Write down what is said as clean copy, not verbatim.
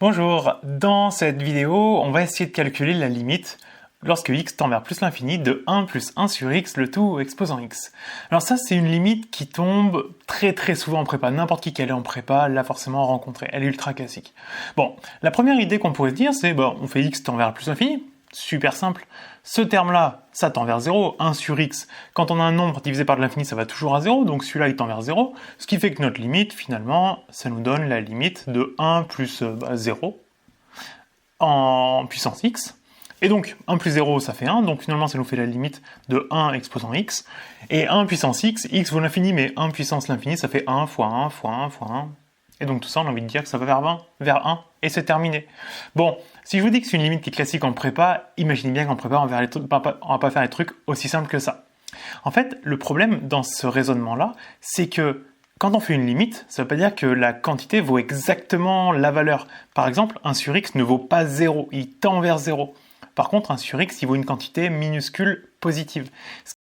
Bonjour, dans cette vidéo, on va essayer de calculer la limite lorsque x tend vers plus l'infini de 1 plus 1 sur x, le tout exposant x. Alors ça, c'est une limite qui tombe très souvent en prépa. N'importe qui est en prépa l'a forcément rencontrée. Elle est ultra classique. Bon, la première idée qu'on pourrait se dire, c'est on fait x tend vers plus l'infini. Super simple. Ce terme-là, ça tend vers 0, 1 sur x. Quand on a un nombre divisé par de l'infini, ça va toujours à 0, donc celui-là, il tend vers 0. Ce qui fait que notre limite, finalement, ça nous donne la limite de 1 plus 0 en puissance x. Et donc, 1 plus 0, ça fait 1, donc finalement, ça nous fait la limite de 1 exposant x. Et 1 puissance x vaut l'infini, mais 1 puissance l'infini, ça fait 1 fois 1 fois 1 fois 1. Et donc tout ça, on a envie de dire que ça va vers 1, et c'est terminé. Bon, si je vous dis que c'est une limite qui est classique en prépa, imaginez bien qu'en prépa, on va pas faire des trucs aussi simples que ça. En fait, le problème dans ce raisonnement-là, c'est que quand on fait une limite, ça ne veut pas dire que la quantité vaut exactement la valeur. Par exemple, 1 sur x ne vaut pas 0, il tend vers 0. Par contre, 1 sur x, il vaut une quantité minuscule positive. Ce